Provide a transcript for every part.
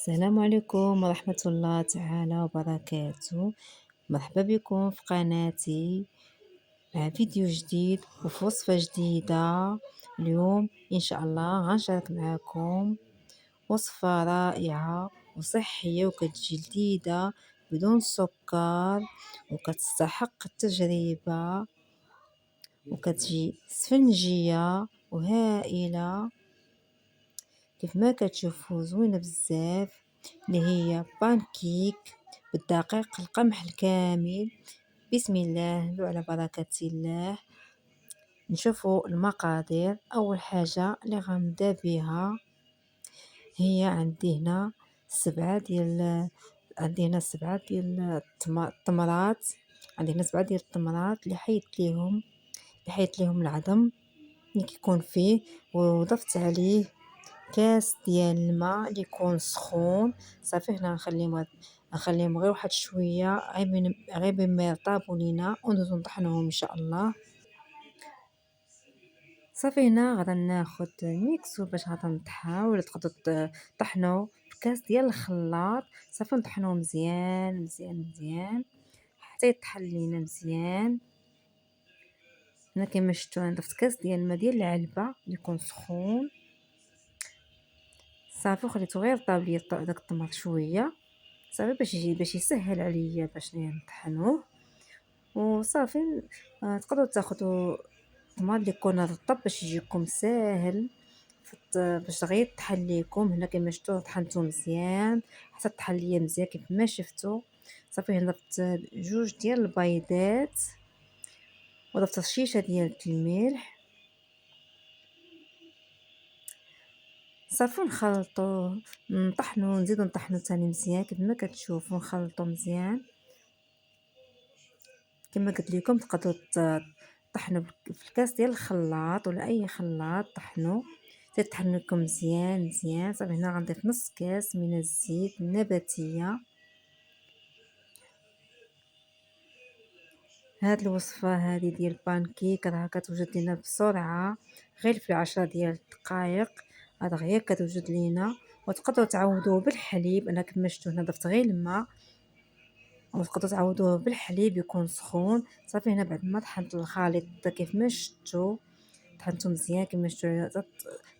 السلام عليكم ورحمة الله تعالى وبركاته. مرحبا بكم في قناتي مع فيديو جديد وفي وصفة جديدة. اليوم إن شاء الله غنشارك معكم وصفة رائعة وصحية وكتجي لذيذة بدون سكر وكتستحق التجربة وكتجي سفنجية وهائلة كيف ما كتشوفوا، زوينة بزاف، اللي هي بانكيك بالدقيق القمح الكامل. بسم الله نبدأ على بركة الله. نشوفوا المقادير. اول حاجة اللي غنبدا بها هي عندي هنا سبعة ديال التمرات. عندي هنا سبعة ديال التمرات اللي حيدت ليهم العظم اللي كيكون فيه، وضفت عليه كاس ديال الماء اللي يكون سخون. صافي هنا نخليهم غير واحد شويه، غير بين ما يرطابوا لينا وندوزو نطحنوهم ان شاء الله. صافي هنا غادا ناخد ميكسو باش غادا نطحنو، ولا تقدروا تطحنوا في كاس ديال الخلاط. صافي نطحنوه مزيان مزيان مزيان حتى يطحن لينا مزيان. هنا كما شفتوا انا ضفت كاس ديال الماء ديال العلبه اللي يكون سخون. صافي خليته غير طاب لي داك الطماط شويه، صافي باش يسهل عليا باش نطحنوه. وصافي تقدروا تاخذوا الطماط اللي يكون رطب باش يجيكم ساهل باش غير طحن ليكم. هنا كما شفتوا طحنته مزيان حتى طحن ليا مزيان كيف ما شفتوا. صافي هنا ضفت جوج ديال البيضات وضفت شيشه ديال الملح. صافي نخلطو نطحنو نزيدو نطحنو ثاني مزيان كيف ما كتشوفوا. نخلطو مزيان كما قلت لكم. تقدروا تطحنوا في الكاس ديال الخلاط ولا اي خلاط طحنوا تطحن لكم مزيان مزيان. صافي هنا غنضيف نص كاس من الزيت النباتيه. هاد الوصفه هذه ديال البانكيك راه كتوجد لنا بسرعه، غير في 10 ديال الدقائق دغيا كتوجد لينا. وتقدروا تعوضوه بالحليب. انا كما شفتوا هنا ضفت غير الماء، وتقدروا تعوضوه بالحليب يكون سخون. صافي هنا بعد ما طحنت الخليط كيف ما شفتوا طحنته مزيان كما شفتوا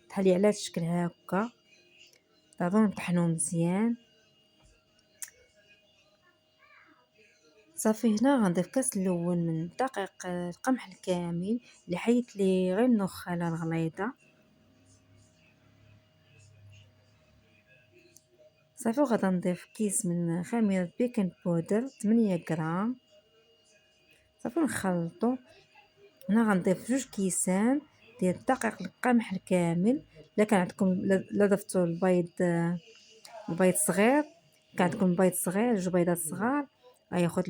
طحالي على هاد الشكل هكا. تعالوا نطحنوه مزيان. صافي هنا غنضيف كاس الاول من دقيق القمح الكامل اللي حيت ليه غير النخاله الغليظه. صافي وغادا نضيف كيس من خميره بيكنج بودر 8 غرام. صافي نخلطو. هنا غنضيف جوج كيسان ديال دقيق القمح الكامل. الا كان عندكم لا ضفتوا البيض صغير، كان عندكم بيض صغير جوج بيضات صغار غياخد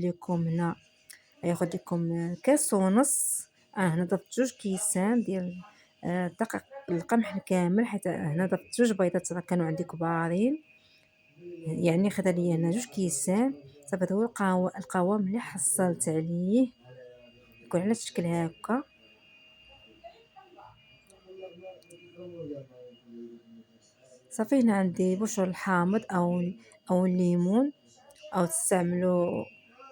لكم كاس ونص. انا هنا ضفت جوج كيسان ديال دقيق القمح الكامل، حيت هنا ضفت جوج بيضات راه كانوا عندي كبارين، يعني خدا ليا هنا جوج كيسان. صافي هذا هو القوام اللي حصلت عليه، يكون على الشكل هكا. صافي هنا عندي بشر الحامض او الليمون، او تستعملوا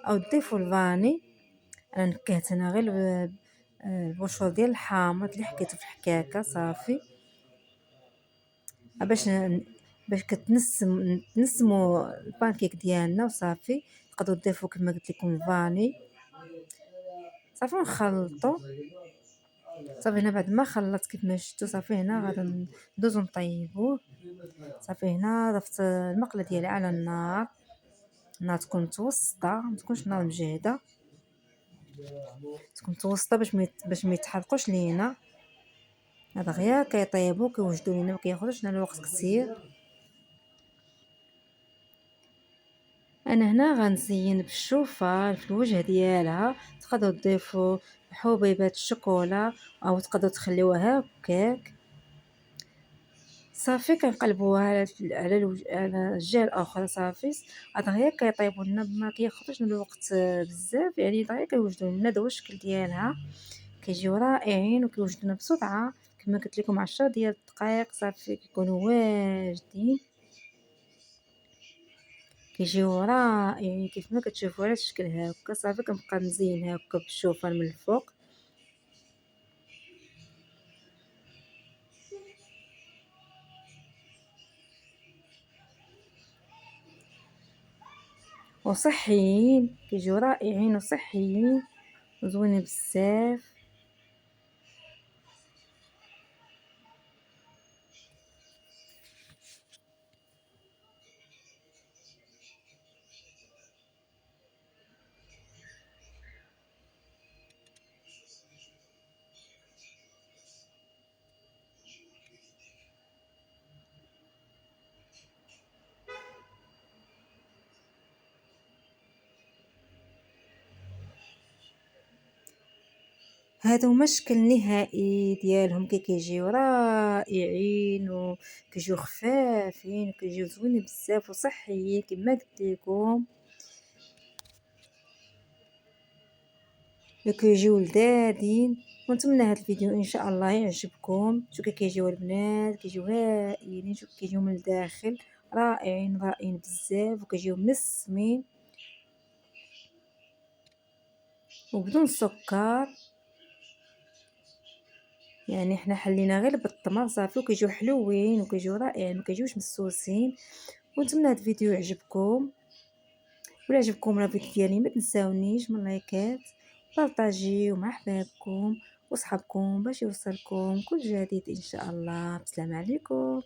او تضيفوا الفاني. انا نكهت هنا غير البشر ديال الحامض اللي حكيته في الحكاكه. صافي باش تنسموا البانكيك ديالنا. وصافي تقدروا تضيفوا كما قلت لكم الفاني. صافي نخلطوا. صافي هنا بعد ما خلطت كيف ما شفتوا صافي هنا غادي ندوزو نطيبوه. صافي هنا ضفت المقله ديالي على النار تكون متوسطه، ما تكونش نار مجهده، تكون متوسطه باش ما يتحرقوش لينا. هذا غير كيطيبوا كيوجدوا لينا، ما كياخذوش لنا الوقت كثير. انا هنا غنزين بالشوفه في الوجه ديالها. تقدروا تضيفوا حبيبات الشوكولا او تقدروا تخليوها هكاك. صافي كنقلبوها على الجهه الاخرى. صافي دغيا كيطيبوا لنا، ما كياخذوش لنا الوقت بزاف، يعني دغيا كيوجدوا لنا. هذا هو الشكل ديالها، كيجيو رائعين وكيوجدوا لنا بسرعه كما قلت لكم 10 ديال الدقائق. صافي كيكونوا واجدين. كيجيو رائعين كيف ما كتشوفوا على الشكل هاكا. صافي كنبقى نزين هاكا بالشوفان من الفوق. وصحيين كيجيو رائعين وصحيين وزوينين بزاف. هادو هما الشكل النهائي ديالهم، كيجيو رائعين وكيجيو خفافين وكيجيو زوينين بزاف وصحيين كما قلت لكم، وكيجيو لذاذين. ونتمنى هاد الفيديو ان شاء الله يعجبكم. شوفوا كي كيجيو البنات، كيجيو هائلين. شوفوا كيجيو من الداخل رائعين رائعين بزاف، وكيجيو مسمين وبدون سكر. يعني حنا حلينا غير بالتمر صافي، وكيجيو حلوين وكيجيو رائعين، مكيجيوش مسوسين. ونتمنى هاد الفيديو يعجبكم. ولا عجبكم الفيديو ديالي ما تنساونيش من لايكات، بارطاجيو مع حبابكم وصحابكم باش يوصلكم كل جديد ان شاء الله. بسلام عليكم.